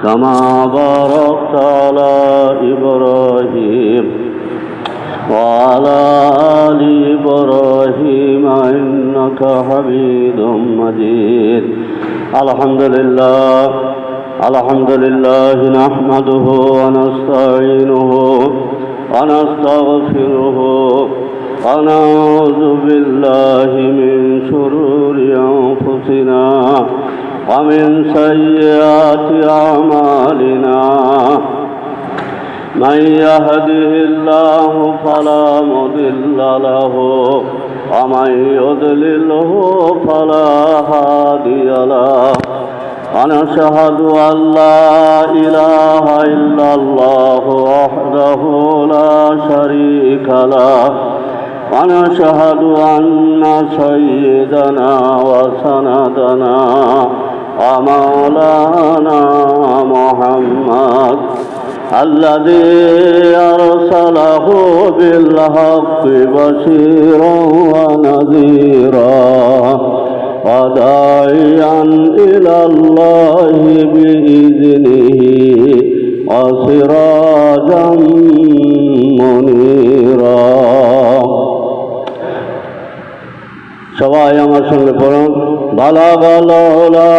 كما باركت على إبراهيم وعلى آل إبراهيم إنك حميد مجيد. الحمد لله نحمده ونستعينه ونستغفره ونعوذ بالله من شرور أنفسنا ومن سيئات أعمالنا. من يهده الله فلا مضل له ومن يضلله فلا هادي له. ونشهد أن لا إله إلا الله وحده لا شريك له. ونشهد أن سيدنا وسندنا ومولانا محمد الذي أرسله بالحق بشيرا ونذيرا وداعيا إلى الله بإذنه وسراجا منيرا. সবাই আমার সঙ্গে পড়ুন, বালাগাল উলা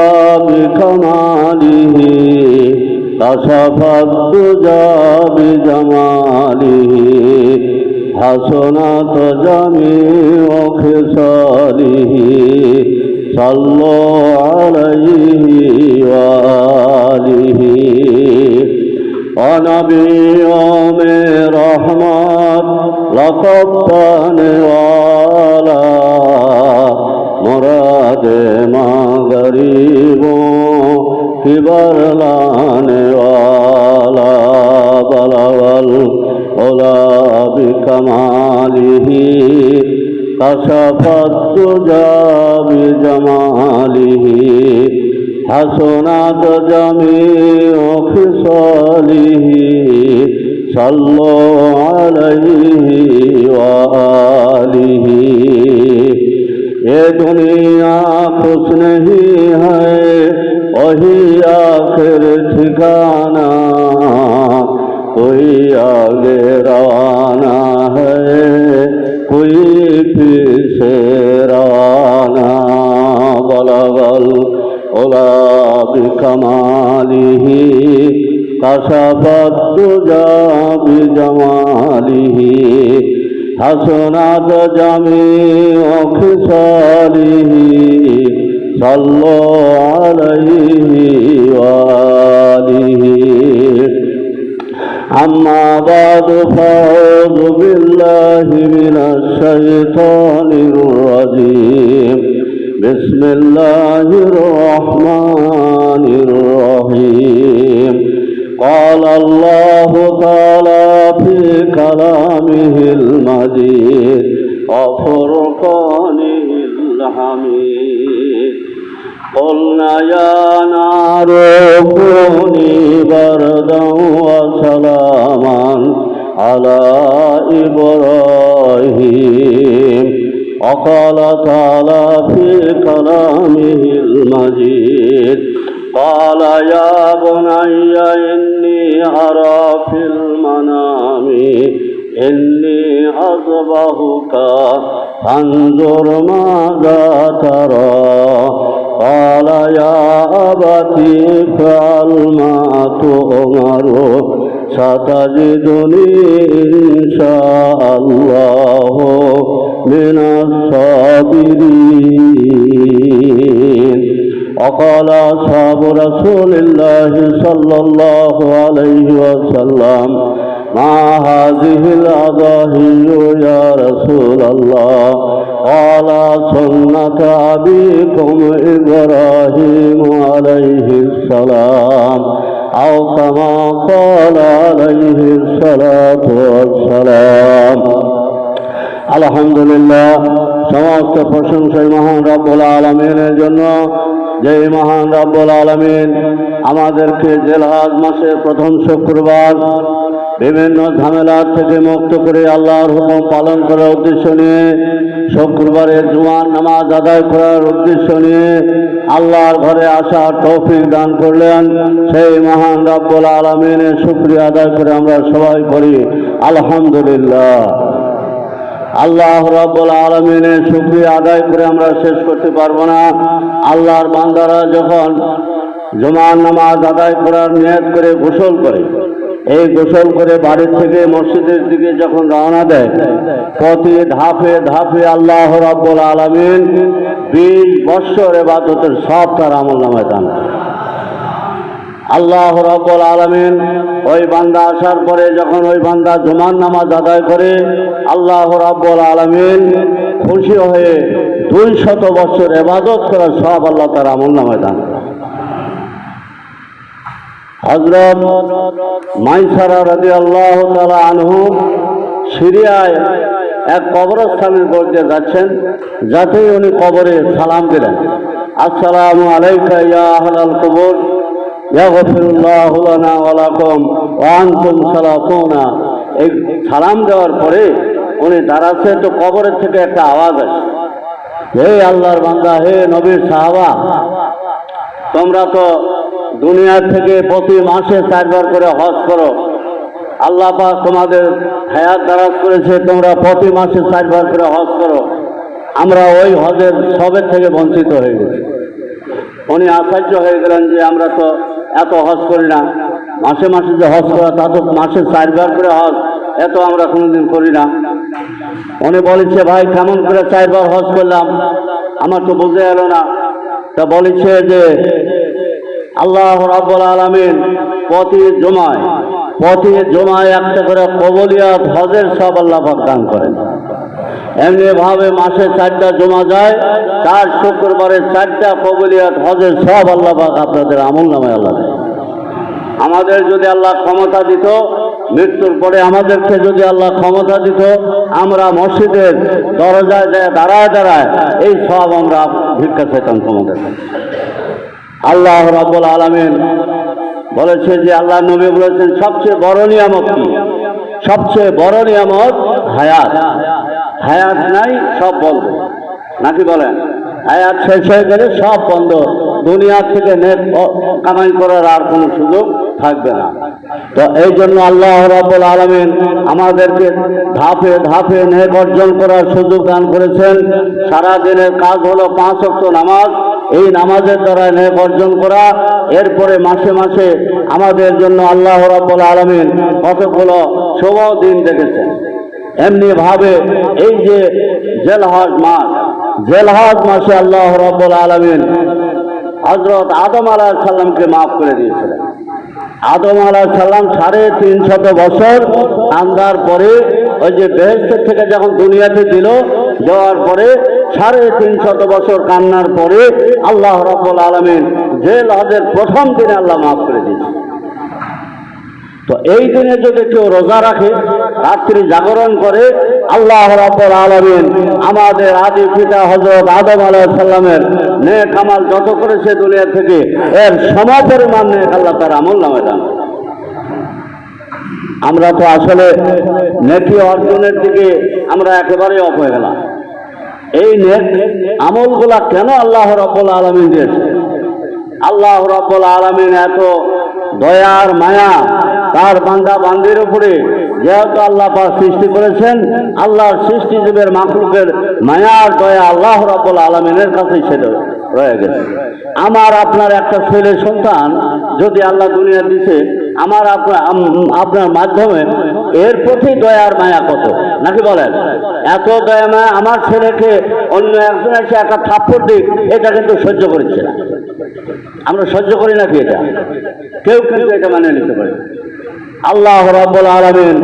বিকামালিহি কাশাফাত দুজা বিজামালিহি হাসনাত জামিউ খিসালিহি সাল্লু আলাইহি ওয়া আলিহি। ও নবী ও মে রহমত লকব পানে ওয়ালা मुरादे माँ गरीबों की बरलाने वाला बलवल उला बिकमालिही कशफत दुजा बिजमालिही हसनात जमीउ खिसालिही सल्लु अलैहि व आलिही। ये दुनिया कुछ नहीं है वही आखिर ठिकाना, कोई आगे रवाना है कोई पीछे रवाना। बलगल उला बिकमालिही कशफत दुजा बिजमालिही हसनात जमीउ खिसालिही सल्लु अलैहि व आलिहि। अम्मा बादु फअऊज़ु बिल्लाहि मिनश शैतानिर रजीम। बिस्मिल्लाहिर रहमानिर रहीम। قال الله تعالى في كلامه المجيد وفرقانه الحميد. قلنا يا نار كوني بردا وسلاما على إبراهيم. وقال تعالى في كلامه المجيد قال يا بني إني أرى في المنام إني أذبحك فانظر ماذا ترى. قال يا أبت افعل ما تؤمر ستجدني إن شاء الله من الصابرين. وقال أصحاب رسول الله صلى الله عليه وسلم ما هذه الأضاحي يا رسول الله؟ قال سنة أبيكم إبراهيم عليه السلام أو كما قال عليه الصلاة والسلام. الحمد لله সমস্ত প্রশংসাই মহান রব্বুল আলামিনের জন্য, যেই মহান রব্বুল আলামিন আমাদেরকে জিলহজ মাসের প্রথম শুক্রবার বিভিন্ন ঝামেলা থেকে মুক্ত করে আল্লাহর হুকুম পালন করার উদ্দেশ্য নিয়ে শুক্রবারের জুমার নামাজ আদায় করার উদ্দেশ্য নিয়ে আল্লাহর ঘরে আসার তৌফিক দান করলেন। সেই মহান রব্বুল আলামিনের শুকরিয়া আদায় করে আমরা সবাই করি আলহামদুলিল্লাহ। আল্লাহ রাব্বুল আলামিনের শুকরিয়া আদায় করে আমরা শেষ করতে পারবো না। আল্লাহর বান্দারা যখন জুমার নামাজ আদায় করার নিয়ত করে গোসল করে, এই গোসল করে বাড়ি থেকে মসজিদের দিকে যখন রওনা দেয়, প্রতি ধাপে ধাপে আল্লাহ রাব্বুল আলামিন 20 বৎসর ইবাদতের সব তার আমলনামায় দান করেন। আল্লাহ রাব্বুল আলামিন ওই বান্দা আসার পরে যখন ওই বান্দা জুমার নামাজ আদায় করে, আল্লাহ রাব্বুল আলামিন খুশি হয়ে 200 বছর ইবাদত করার সব আল্লাহ তার আমলনামায় দান করেন। হযরত মাইসারা রাদিয়াল্লাহু তাআলা আনহু সিরিয়ায় এক কবরস্থানের উপর দিয়ে যাচ্ছেন, যাতেই উনি কবরে সালাম দিলেন, আসসালামু আলাইকা ইয়া আহলাল কবর ইয়াগফিরুল্লাহু লানা ওয়া লাকুম ওয়া আনতুম সালাতুনা। এই সালাম দেওয়ার পরে উনি দাঁড়াচ্ছে, তো কবরের থেকে একটা আওয়াজ আসে, হে আল্লাহর বান্দা, হে নবীর সাহাবা, তোমরা তো দুনিয়া থেকে প্রতি মাসে 4 বার করে হজ করো, আল্লাহ পাক তোমাদের হায়াত দারাজ করেছে, তোমরা প্রতি মাসে 4 বার করে হজ করো, আমরা ওই হজের সবের থেকে বঞ্চিত হয়ে গেছি। উনি আশ্চর্য হয়ে গেলেন যে আমরা তো এত হজ করি না, মাসে মাসে যে হজ করা তা তো মাসে 4 বার করে হজ, এত আমরা কোনোদিন করি না। উনি বলেছে, ভাই কেমন করে 4 বার হজ করলাম, আমার তো বুঝে এলো না। তা বলেছে যে আল্লাহ রাব্বুল আলামিন প্রতি জুমায় একটা করে কবুলিয়াত হজের সব আল্লাহ পাক দান করেন। এমনি ভাবে মাসে 4টা জুমা যায়, 4 শুক্রবারে 4টা কবুলিয়াত হজের সব আল্লাহ পাক আপনাদের আমলনামায় আল্লাহ দেন। আমাদের যদি আল্লাহ ক্ষমতা দিত, মৃত্যুর পরে আমাদেরকে যদি আল্লাহ ক্ষমতা দিত, আমরা মসজিদের দরজায় দাঁড়ায় দাঁড়ায় এই সব আমরা ভিক্ষা চাইতাম তোমাদের। আল্লাহ রাব্বুল আলামিন বলেছে যে, আল্লাহ নবী বলেছেন সবচেয়ে বড় নিয়ামত কি? সবচেয়ে বড় নিয়ামত হায়াত। হায়াত নাই সব বন্ধ, নাকি বলেন? হায়াত শেষ হয়ে গেলে সব বন্ধ, দুনিয়া থেকে নেক কামাই করার আর কোনো সুযোগ থাকবে না। তো এই জন্য আল্লাহ রাব্বুল আলামিন আমাদেরকে ধাপে ধাপে নেক অর্জন করার সুযোগ দান করেছেন। সারা দিনের কাজ হলো 5 ওয়াক্ত নামাজ, এই নামাজের দ্বারা নেক অর্জন করা। এরপরে মাসে মাসে আমাদের জন্য আল্লাহ রাব্বুল আলামিন কতগুলো শুভ দিন রেখেছেন। এমনি ভাবে এই যে জিলহজ মাসে আল্লাহ রাব্বুল আলামিন হযরত আদম আলাইহিস সালামকে মাফ করে দিয়েছিলেন। আদম আলাইহিস সালাম 350 বছর কান্দার পরে ওই যে বেহেশত থেকে যখন দুনিয়াতে দিল, যাওয়ার পরে 350 বছর কান্নার পরে আল্লাহ রাব্বুল আলামিন জিলহজের প্রথম দিনে আল্লাহ মাফ করে দিয়েছেন। তো এই দিনে যদি কেউ রোজা রাখে, রাত্রি জাগরণ করে, আল্লাহ রাব্বুল আলামিন আমাদের আদি পিতা হযরত আদম আলাইহিস সালামের নেক আমল যত করেছে দুনিয়া থেকে, এর সমপরিমাণ নেক আল্লাহ তার আমলনামায় দান। আমরা তো আসলে নেকি অর্জনের দিকে আমরা একেবারে অবহেলা। এই নেক আমলগুলা কেন আল্লাহ রাব্বুল আলামিন দিয়েছে? আল্লাহ রাব্বুল আলামিন এত দয়ার মায়া তার বান্দা বান্দির উপরে, যেহেতু আল্লাহ পাক সৃষ্টি করেছেন, আল্লাহর সৃষ্টি জীবের মাখলুকের মায়ার দয়া আল্লাহ রাব্বুল আলামিনের কাছেই সেটা রয়ে গেছে। আমার আপনার একটা ছেলে সন্তান যদি আল্লাহ দুনিয়া দিছে, আমার আপনার মাধ্যমে এর প্রতি দয়ার মায়া কত, নাকি বলেন? এত দয়া মায়া, আমার ছেলেকে অন্য একজন এসে একটা থাপ্পড় দিক, এটা কিন্তু সহ্য করছে না। আমরা সহ্য করি নাকি? এটা কেউ কিন্তু এটা মানে নিতে পারে। আল্লাহ রাব্বুল আলামিন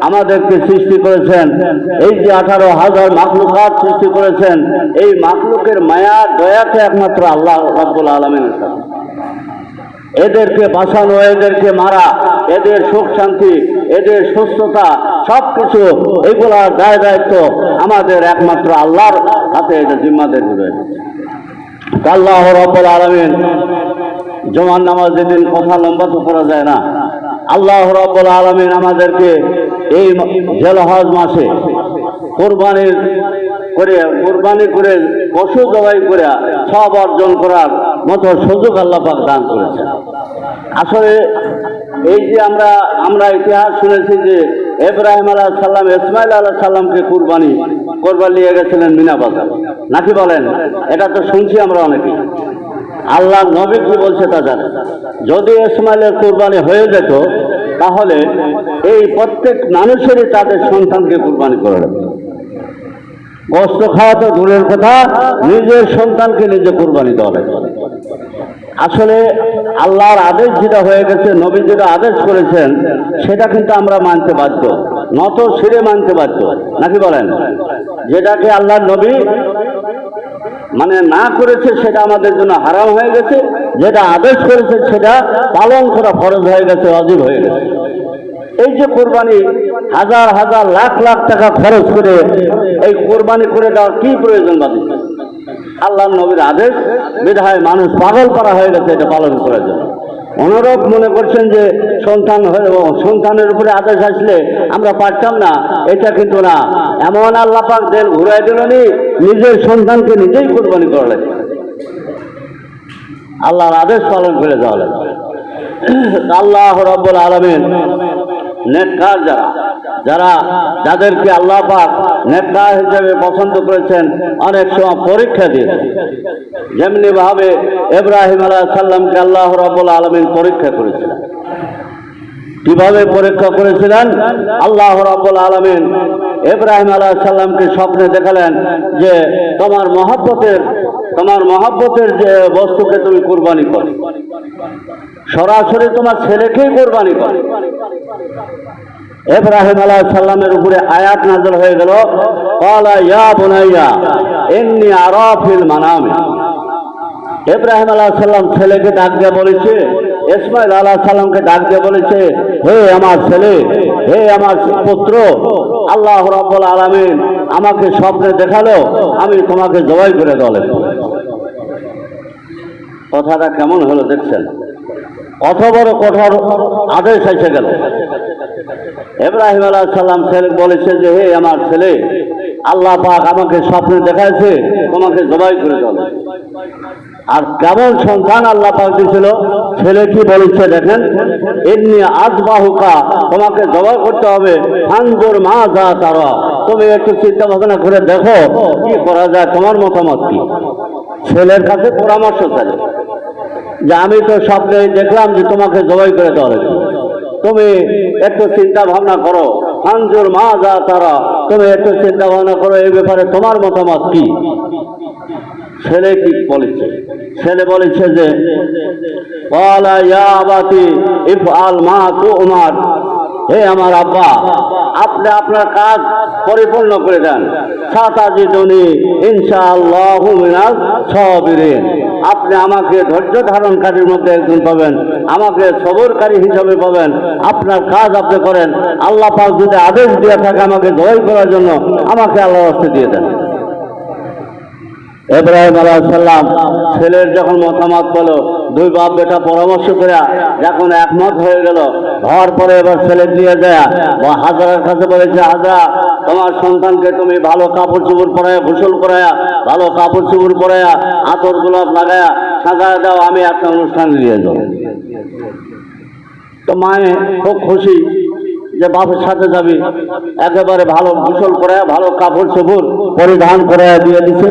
আমাদেরকে সৃষ্টি করেছেন, এই যে 18,000 মাখলুকাত সৃষ্টি করেছেন, এই মাখলুকের মায়া দয়াতে একমাত্র আল্লাহ রাব্বুল আলামিনের সাথে। এদেরকে বাঁচানো, এদেরকে মারা, এদের সুখ শান্তি, এদের সুস্থতা, সবকিছু এগুলার দায় দায়িত্ব আমাদের একমাত্র আল্লাহর হাতে, এটা জিম্মাদারি রয়েছে। আল্লাহ রাব্বুল আলামিন জুমার নামাজ যেদিন কথা লম্বা তো করা যায় না, আল্লাহ রাব্বুল আলামিন আমাদেরকে এই জিলহজ মাসে কোরবানি করে পশু জবাই করে সব অর্জন করার মতো সুযোগ আল্লাহ পাক দান করেছেন। আসলে এই যে আমরা ইতিহাস শুনেছি যে ইব্রাহিম আলাইহিস সালাম ইসমাইল আলাইহিস সালামকে কুরবানি নিয়ে গেছিলেন মিনা বাজার, নাকি বলেন? এটা তো শুনছি আমরা অনেকেই। আল্লাহ নবী কি বলছে তা জানেন। যদি ইসমাইলের কুরবানি হয়ে যেত তাহলে এই প্রত্যেক মানুষেরই তাদের সন্তানকে কুরবানি করে দেবে। গোশত খাওয়া তো দূরের কথা, নিজের সন্তানকে নিজে কুরবানি দেওয়া লাগে। আসলে আল্লাহর আদেশ যেটা হয়ে গেছে, নবী যেটা আদেশ করেছেন সেটা কিন্তু আমরা মানতে বাধ্য, নত শিরে মানতে বাধ্য, নাকি বলেন? যেটাকে আল্লাহর নবী মানে না করেছে সেটা আমাদের জন্য হারাম হয়ে গেছে, যেটা আদেশ করেছে সেটা পালন করা ফরজ হয়ে গেছে, ওয়াজিব হয়ে গেছে। এই যে কোরবানি, হাজার হাজার লাখ লাখ টাকা খরচ করে এই কোরবানি করে দেওয়ার কি প্রয়োজন বাদে? আল্লাহ নবীর আদেশ বিধায় মানুষ পাগল করা হয়ে গেছে এটা পালন করার জন্য। অনুরূপ মনে করছেন যে সন্তানের উপরে আদেশ আসলে আমরা পারতাম না, এটা কিন্তু না। এমন আল্লাহ পাক দেন ঘুরাই দিলেনি, নিজের সন্তানকে নিজেই কোরবানি করা লাগে, আল্লাহর আদেশ পালন করে দেওয়া লাগে। আল্লাহ রাব্বুল আলামিন নেককার যাদেরকে আল্লাহ পাক নেককার হিসেবে পছন্দ করেছেন, অনেক সময় পরীক্ষা দিয়েছেন। যেমনি ভাবে ইব্রাহিম আলাইহিস সালামকে আল্লাহ রাব্বুল আলামিন পরীক্ষা করেছিলেন। কিভাবে পরীক্ষা করেছিলেন? আল্লাহ রাব্বুল আলামিন ইব্রাহিম আলাইহিস সালামকে স্বপ্নে দেখালেন যে তোমার মহব্বতের যে বস্তুকে তুমি কুরবানি করো, সরাসরি তোমার ছেলেকেই কোরবানি করে। ইব্রাহিম আলাইহিস সালামের উপরে আয়াত নাযিল হয়ে গেল, ক্বালা ইয়া বুনাইয়া ইন্নী আরা ফিল মানামি। ইব্রাহিম আলাইহিস সালাম ছেলেকে ডাক দিয়ে বলেছে, ইসমাইল আলাইহিস সালামকে ডাক দিয়ে বলেছে, হে আমার ছেলে, হে আমার পুত্র, আল্লাহ রাব্বুল আলামিন আমাকে স্বপ্নে দেখালো আমি তোমাকে জবাই করে দেব। কথাটা কেমন হলো দেখছেন? কত বড় কঠোর আদেশ এসে গেল। ইব্রাহিম আলাইহিস সালাম ছেলে বলেছে যে হে আমার ছেলে, আল্লাহ পাক আমাকে স্বপ্নে দেখাইছে তোমাকে জবাই করে দেব। আর কেমন সন্তান আল্লাহ পাক দিয়েছিল, ছেলে কি বলেছে দেখেন, ইন্নী আযবাহুকা, তোমাকে জবাই করতে হবে, ফানজুর মাযা তারা, তুমি একটু চিন্তা ভাবনা করে দেখো কি করা যায়, তোমার মতামত কি? ছেলের কাছে পরামর্শ চাই যে আমি তো স্বপ্নে দেখলাম যে তোমাকে জবাই করে দেওয়া হয়েছে, তুমি একটু চিন্তা ভাবনা করো, ফানজুর মাযা তারা, তুমি একটু চিন্তা ভাবনা করো এই ব্যাপারে তোমার মতামত কি? ছেলে কি বলেছে? ছেলে বলেছে যে ক্বালা ইয়া আবাতি ইফআল মা তু'মার, হে আমার আব্বা, আপনি আপনার কাজ পরিপূর্ণ করে দেন, সাতাজিদুনি ইনশাআল্লাহু মিনাস সাবিরিন, আপনি আমাকে ধৈর্য ধারণকারীর মধ্যে একজন পাবেন, আমাকে সবরকারী হিসাবে পাবেন। আপনার কাজ আপনি করেন, আল্লাহ পাক যদি আদেশ দিয়ে থাকে আমাকে জয় করার জন্য, আমাকে আল্লাহর রাস্তায় দিয়ে দেন। ইব্রাহিম আলাইহিস সালাম ছেলের যখন মতামত পেলো, দুই বাপ বেটা পরামর্শ করে যখন একমত হয়ে গেল, হওয়ার পরে এবার ছেলে নিয়ে যায় হাজরার কাছে বলেছে, হাজরা, তোমার সন্তানকে তুমি ভালো কাপড় চোপড় পরায়া, গোসল করায়া, ভালো কাপড় চোপড় পরায়া, আতর গোলাপ লাগায়া সাজায় দাও, আমি একটা অনুষ্ঠানে নিয়ে যাব। তো মায়ে খুব খুশি যে বাপের সাথে যাবি, একেবারে ভালো গোসল করে ভালো কাপড় চোপড় পরিধান করে দিয়ে দিচ্ছে।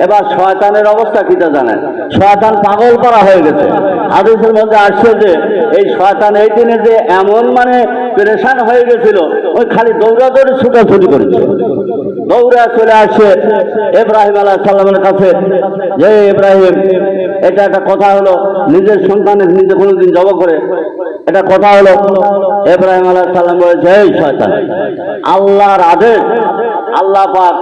এবার শয়তানের অবস্থা কিটা জানেন? শয়তান পাগল করা হয়ে গেছে। হাদিসের মধ্যে আসছে যে এই শয়তান এই দিনে যে এমন মানে পেরেশান হয়ে গেছিল, ওই খালি দৌড়াদৌড়ি ছুটাছুটি করেছে। দৌড়া চলে আসছে ইব্রাহিম আলাইহিস সালামের কাছে, যে ইব্রাহিম, এটা একটা কথা হলো, নিজের সন্তানের নিজে কোনোদিন জবাই করে, এটা কথা হলো? ইব্রাহিম আলাইহিস সালাম বলেছে, এই শয়তান, আল্লাহর আদেশ, আল্লাহ পাক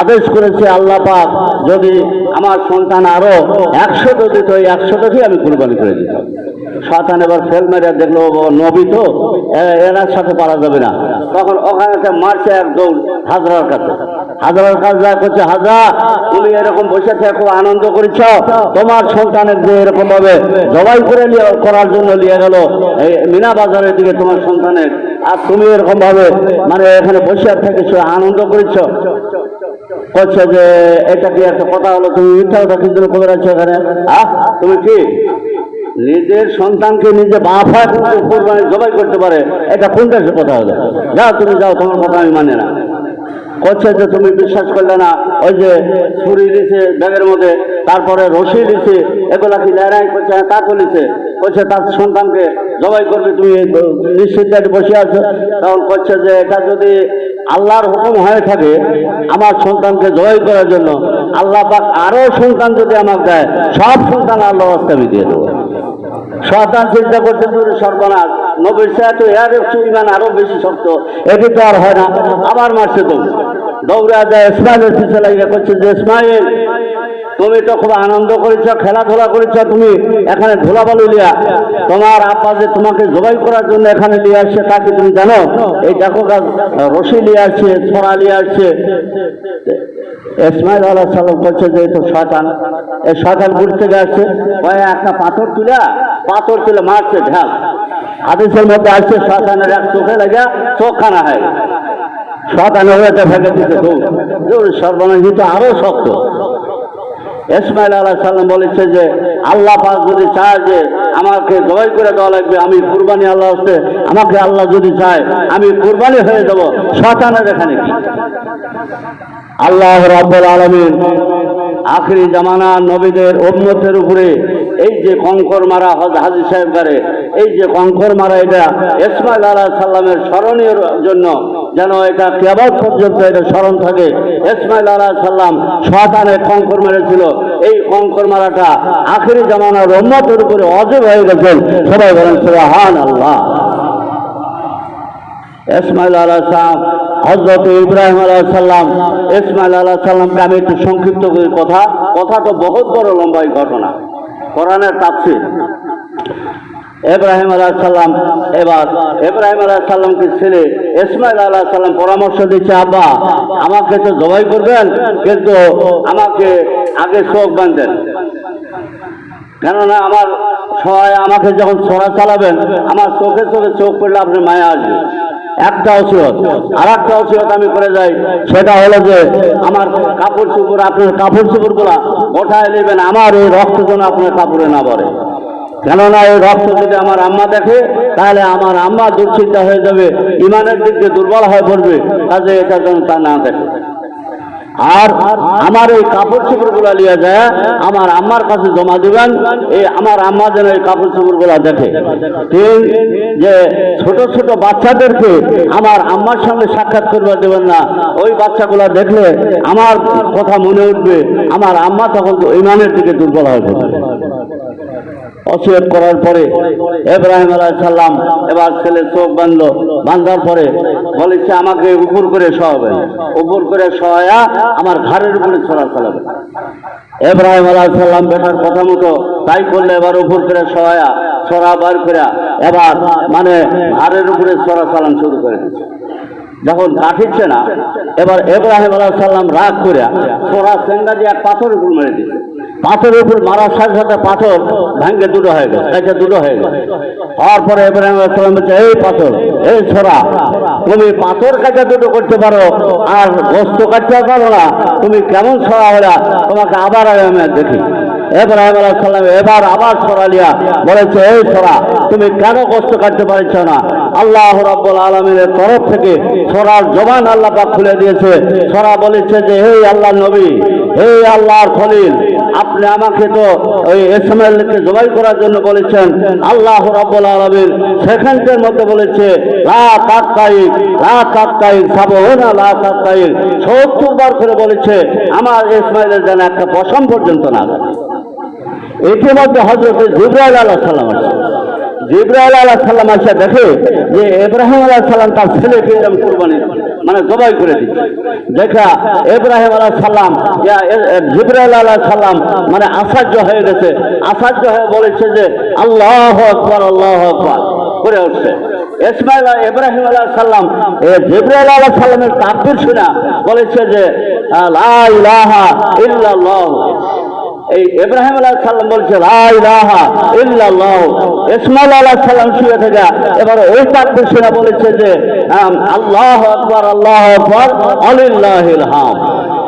আদেশ করেছে আল্লাহ পাক যদি আমার সন্তান আরো 100টা দিত, ওই 100টাকেই আমি কুরবানি করে দিতাম। শয়তান এবার ফেল মেরে দেখলো নবী তো, এনার সাথে পারা যাবে না, তখন ওখানে মারছে এক দৌড় হাজরার কাছে। হাজরার কাছে যা করছে, হাজরা তুমি এরকম বসে থেকে খুব আনন্দ করেছ, তোমার সন্তানের যে এরকম ভাবে জবাই করে করার জন্য নিয়ে গেল এই মিনা বাজারের দিকে তোমার সন্তানের, আর তুমি এরকম ভাবে মানে এখানে বসে থেকেছ, আনন্দ করেছ। বলছে যে এটা কি একটা কথা হলো, তুমি মিথ্যা কথা কিন্তু করে রাখছো এখানে। তুমি কি নিজের সন্তানকে নিজে বাপ হয় কোরবানি জবাই করতে পারে, এটা কোন দেশের কথা হলো? যাও তুমি যাও, তোমার কথা আমি মানে না। করছে যে তুমি বিশ্বাস করলে না, ওই যে ছুরি দিছে ব্যাগের মধ্যে, তারপরে রশি দিছে, এগুলা কি লেরাই করছে, তা করেছে। করছে তার সন্তানকে জবাই করবে, তুমি নিশ্চিত বসে আছো। তখন করছে যে এটা যদি আল্লাহর হুকুম হয়ে থাকে আমার সন্তানকে জবাই করার জন্য, আল্লাহ পাক আরো সন্তান যদি আমাকে দেয়, সব সন্তান আল্লাহ রাস্তা আমি দিয়ে দেবো। শয়তান চিন্তা করতে সর্বনাশ, নবীর সাথে এর ইমান আরো বেশি শক্ত, এটি তো আর হয় না। আবার মারছে দৌড়া যায় ইসমাইলের পিছনে লাগিয়ে করছে যে ইসমাইল তুমি তো খুব আনন্দ করেছ, খেলাধুলা করেছ, তুমি এখানে ধুলাবালু লিয়া তোমার আব্বা যে তোমাকে জবাই করার জন্য এখানে নিয়ে আসছে তাকে তুমি জানো? এই দেখো রশি নিয়ে আসছে, ছড়া নিয়ে আসছে। ইসমাইল আলাইহিস সালাম করছে যে তো শয়তান, এই শয়তান ঘুর থেকে আসছে, একটা পাথর তুলে মারছে ঢাল। হাদিসের মধ্যে আসছে শয়তানের এক চোখে লাগা চোখখানা হয়, শয়তান হয়েছে ভেঙে দিতে দৌড়। সর্বনাশিত আরো শক্ত। ইসমাইল আলাইহিস সালাম বলেছে যে আল্লাহ পাক যদি চায় যে আমাকে জবাই করে দেওয়া লাগবে, আমি কুরবানি আল্লাহ হচ্ছে, আমাকে আল্লাহ যদি চায় আমি কুরবানি হয়ে যাব, শয়তানের এখানে কি? আল্লাহ রাব্বুল আলামিন আখিরি জামানা নবীদের উম্মতের উপরে এই যে কঙ্কর মারা হাজী সাহেব করে, এই যে কঙ্কর মারা, এটা ইসমাইল আলাইহিস সালামের স্মরণীয় জন্য যেন এটা কিয়ামত পর্যন্ত এটা স্মরণ থাকে। ইসমাইল আলাইহিস সালাম শয়তানের কঙ্কর মেরেছিল, এই কঙ্কর মারাটা আখিরি জামানার উম্মতের উপরে ওয়াজিব হয়ে গেছেন। সবাই বলেন সুবহানাল্লাহ। ইসমাইল আলাইহিস সালাম, হযরত ইব্রাহিম আলাইহিস সালাম, ইসমাইল আলাইহিস সালামকে আমি একটু সংক্ষিপ্ত করে কথা তো বহুত বড় লম্বাই ঘটনা, কোরআনের তাফসীর। ইব্রাহিম আলাইহিস সালাম, এবার ইব্রাহিম আলাইহিস সালামকে ছেলে ইসমাইল আলাইহিস সালাম পরামর্শ দিচ্ছে, আব্বা আমাকে তো জবাই করবেন, কিন্তু আমাকে আগে চোখ বাঁধেন, কেননা আমার সহায় আমাকে যখন ছড়া চালাবেন আমার চোখে চোখ পড়লে আপনার মায়া আসবে। একটা ওসিয়ত, আর একটা ওসিয়ত আমি করে যাই, সেটা হলো যে আমার কাপড় চোপড়, আপনার কাপড় চোপড় গুলা গোটায় নেবেন, আমার এই রক্ত যেন আপনার কাপড়ে না পড়ে, কেননা এই রক্ত যদি আমার আম্মা দেখে তাহলে আমার আম্মা দুশ্চিন্তা হয়ে যাবে, ইমানের দিক দিয়ে দুর্বল হয়ে পড়বে, কাজে এটা যেন তা না দেখে। আর আমার এই কাপড় চোপড় গুলা নিয়ে যায় আমার আম্মার কাছে জমা দিবেন, এই আমার আম্মা যেন এই কাপড় চোপড় গুলা দেখে। তিন, যে ছোট ছোট বাচ্চাদেরকে আমার আম্মার সঙ্গে সাক্ষাৎ করবে দেবেন না, ওই বাচ্চাগুলা দেখলে আমার কথা মনে উঠবে, আমার আম্মা তখন ইমানের দিকে দুর্বল হয়ে পড়বে। ওসিয়ত করার পরে ইব্রাহিম আলাইহিস সালাম এবার ছেলে চোখ বাঁধলো, বাঁধার পরে বলেছে আমাকে উপর করে শোয়াবেন, উপর করে শোয়া আমার ঘাড়ের উপরে ছড়া চালাবে। ইব্রাহিম আলাইহিস সালাম বেটার কথা মতো তাই করলে, এবার উপর করে শোয়া ছড়া বার করে এবার মানে ঘাড়ের উপরে ছড়া চালান শুরু করে দিচ্ছে। যখন কাটিচ্ছে না, এবার ইব্রাহিম আলাইহিস সালাম রাগ করে ছড়া চেঙ্গা দিয়ে এক পাথরের উপর মেরে দিচ্ছে। পাথরের উপর মারার সাথে সাথে পাথর ভাঙ্গে দুটো হয়ে গেছে, দুটো হয়ে গেছে। হওয়ার পরে ইব্রাহিম আলাইহিস সালাম বলছে, এই পাথর, এই ছড়া, তুমি পাথর কাটা দুটো করতে পারো আর গোস্ত কাটতে পারো না, তুমি কেমন ছড়া হলা, তোমাকে আবার আমি দেখি। ইব্রাহিম আলাইহিস সালাম এবার আবার ছড়া লিয়া বলেছে, এই ছড়া তুমি কেন গোস্ত কাটতে পারছ না? আল্লাহ রাব্বুল আলামিনের তরফ থেকে ছড়ার জবান আল্লাহ পাক খুলে দিয়েছে। ছড়া বলেছে যে হে আল্লাহর নবী, হে আল্লাহর খলিল, আপনি আমাকে তো ওই ইসমাইলকে জবাই করার জন্য বলেছেন। আল্লাহ রাব্বুল আলামিন সেকেন্ডের মধ্যে বলেছে লা তাকতাইক, লা তাকতাইক, সাবহুনা লা তাকতাইক, ৭০ বার করে বলেছে আমার ইসমাইলের যেন একটা পশম পর্যন্ত না। ইতিমধ্যে হযরত জিবরাইল আলাইহিস সালাম আসছে। জিবরাইল আলাইহিস সালাম এসে দেখে যে ইব্রাহিম আলাইহিস সালাম তার ছেলেকে এরকম কুরবানি মানে জবাই করে দিচ্ছে। দেখা ইব্রাহিম আলাইহিস সালাম জিবরাইল আলাইহিস সালাম মানে আশ্চর্য হয়ে গেছে, আশ্চর্য হয়ে বলেছে যে আল্লাহু আকবার আল্লাহু আকবার করে উঠছে। ইসমাইল ইব্রাহিম আলাইহিস সালাম জিবরাইল আলাইহিস সালামের তাকবীর শুনে বলেছে যে লা ইলাহা ইল্লাল্লাহ। এই ইব্রাহিম আলাইহিস সালাম বলছে লা ইলাহা ইল্লাল্লাহ। ইসমাইল আলাইহিস সালাম শুয়ে থেকে এবার ওই তাকবীর শুনে বলেছে যে আল্লাহু আকবার আল্লাহু আকবার আলিল্লাহিল হামদ।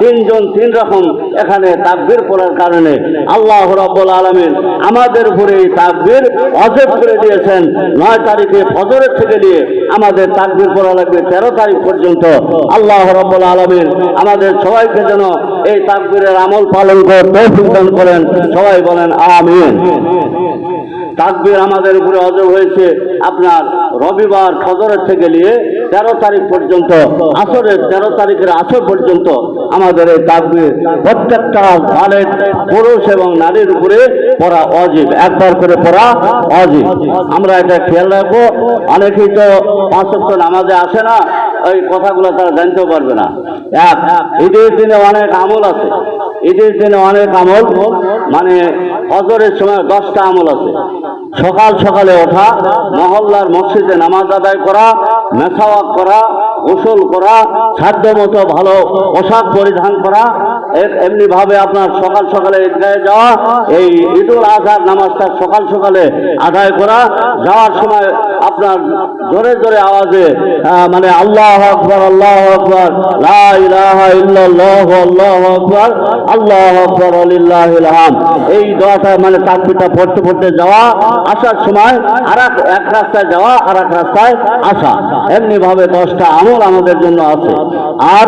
তিনজন তিন রকম এখানে তাকবীর পড়ার কারণে আল্লাহ রাব্বুল আলামিন আমাদের উপরে এই তাকবীর ওয়াজিব করে দিয়েছেন। 9 তারিখে ফজরের থেকে নিয়ে আমাদের তাকবীর পড়া লাগবে 13 তারিখ পর্যন্ত। আল্লাহ রাব্বুল আলামিন আমাদের সবাইকে যেন এই তাকবীরের আমল পালন করে তৌফিক দান করেন। সবাই বলেন আমিন। তাকবীর আমাদের উপরে ওয়াজিব হয়েছে আপনার রবিবার ফজরের থেকে নিয়ে 13 তারিখ পর্যন্ত, আসরের 13 তারিখের আসর পর্যন্ত আমাদের এই তাকবীর প্রত্যেকটা বালের পুরুষ এবং নারীর উপরে পড়া ওয়াজিব, একবার করে পড়া ওয়াজিব। আমরা এটা খেয়াল রাখবো। অনেকেই তো 5 ওয়াক্ত নামাজে আসে না, ওই কথাগুলো তারা জানতেও পারবে না। ঈদের দিনে অনেক আমল আছে, ঈদের দিনে অনেক আমল মানে ফজরের সময় 10টা আমল আছে। সকাল সকালে ওঠা, মহল্লার মসজিদে নামাজ আদায় করা, মেসাওয়াক করা, গোসল করা, সাধ্য মতো ভালো পোশাক পরিধান করা, এমনি ভাবে আপনার সকাল সকালে ঈদগাহে যাওয়া, এই ঈদুল আজহার নামাজটা সকাল সকালে আদায় করা, যাওয়ার সময় আপনার জোরে জোরে আওয়াজে মানে আল্লাহু আকবার আল্লাহু আকবার লা ইলাহা ইল্লাল্লাহু আল্লাহু আকবার আল্লাহু আকবার লিল্লাহিল হামদ, এই দোয়াটা মানে তাকবীরটা পড়তে পড়তে যাওয়া, আসার সময় এক রাস্তায় যাওয়া আর এক রাস্তায় আসা, এমনি ভাবে 10টা আমল আমাদের জন্য আছে। আর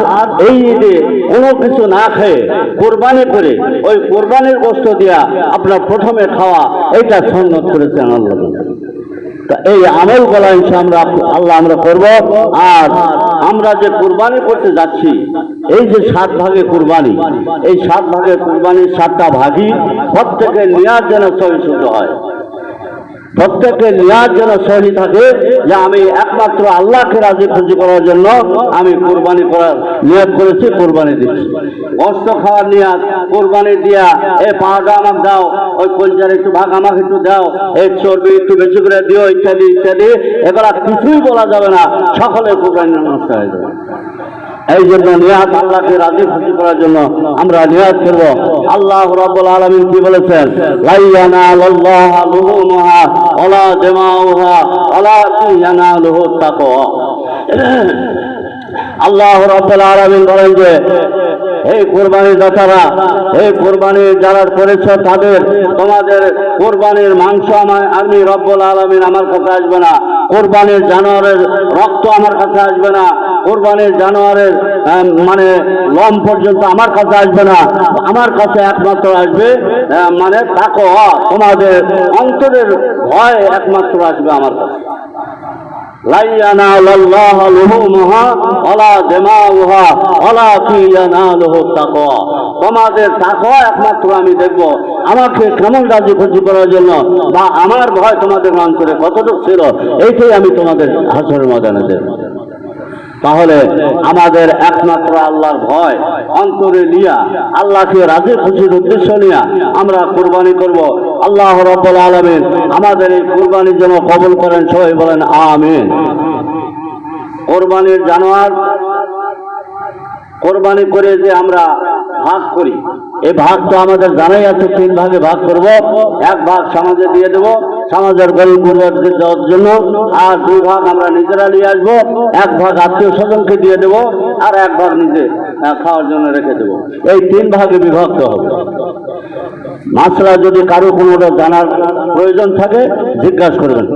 এই ঈদে কোনো কিছু না খেয়ে কোরবানি করে ওই কোরবানির গোশত দিয়া আপনার প্রথমে খাওয়া, এইটা সুন্নাত করেছেন আল্লাহ। এই আমলগুলো ইনশাআল্লাহ আমরা করব। আর আমরা যে কুরবানি করতে যাচ্ছি, এই যে 7 ভাগে কুরবানি, এই 7 ভাগে কুরবানির 7টা ভাগই প্রত্যেকের নিয়াত যেন সহি শুদ্ধ হয়, প্রত্যেকের নিয়াত যেন সহি থাকে যে আমি একমাত্র আল্লাহকে রাজি খুশি করার জন্য আমি কুরবানি করার নিয়াত করেছি, কুরবানি দিচ্ছি। গোশত খাওয়ার নিয়াত, কুরবানি দিয়া এই পাওয়াটা আমাকে দাও, ওই কলজার একটু ভাগ আমাকে একটু দাও, এই চর্বি একটু বেশি করে দিও, ইত্যাদি ইত্যাদি, এগুলা কিছুই বলা যাবে না, সকলে কুরবানি নষ্ট হয়ে যাবে। এই জন্য নিয়াত আল্লাহকে রাজি খুশি করার জন্য আমরা নিয়াত করব। আল্লাহ রাব্বুল আলামিন কি বলেছেন? লা ইয়ানালুল্লাহু লুহুমুহা ওয়ালা দিমাউহা ওয়ালাকিন ইয়ানালুহু তাকওয়া। আল্লাহ রাব্বুল আলামিন বলেন যে এই কুরবানির দাতারা, এই কুরবানি যারা করেছ তাদের, তোমাদের কুরবানির মাংস আমি রব্বুল আলামিন আমার কাছে আসবে না, কুরবানির জানোয়ারের রক্ত আমার কাছে আসবে না, কুরবানির জানোয়ারের মানে লোম পর্যন্ত আমার কাছে আসবে না, আমার কাছে একমাত্র আসবে মানে তাকওয়া, তোমাদের অন্তরের ভয় একমাত্র আসবে আমার কাছে। লা ইয়ানালুল্লাহু লুহুমুহা ওয়ালা দিমাউহা ওয়ালাকিন ইয়ানালুহু তাকওয়া। তোমাদের তাকওয়া একমাত্র আমি দেখব, আমাকে কেমন রাজি খুশি করার জন্য বা আমার ভয় তোমাদের অন্তরে কতটুকু ছিল, এইটাই আমি তোমাদের হাসরের ময়দানে দেব। তাহলে আমাদের একমাত্র আল্লাহর ভয় অন্তরে নিয়া, আল্লাহকে রাজি খুশির উদ্দেশ্য নিয়া আমরা কুরবানি করব। আল্লাহ রাব্বুল আলামিন আমাদের এই কুরবানির জন্য কবুল করেন, সবাই বলেন আমিন। কোরবানির জানোয়ার কোরবানি করে যে আমরা ভাগ করি, এই ভাগ তো আমাদের জানাই আছে, 3 ভাগে ভাগ করব। 1 ভাগ সমাজে দিয়ে দেব, সমাজের গরিব গুরুদেরকে দেওয়ার জন্য, আর 2 ভাগ আমরা নিজেরা নিয়ে আসবো, 1 ভাগ আত্মীয় স্বজনকে দিয়ে দেব, আর 1 ভাগ নিজে খাওয়ার জন্য রেখে দেব। এই 3 ভাগে বিভক্ত হবে। মাসলা যদি কারো কোনোটা জানার প্রয়োজন থাকে জিজ্ঞাসা করবেন।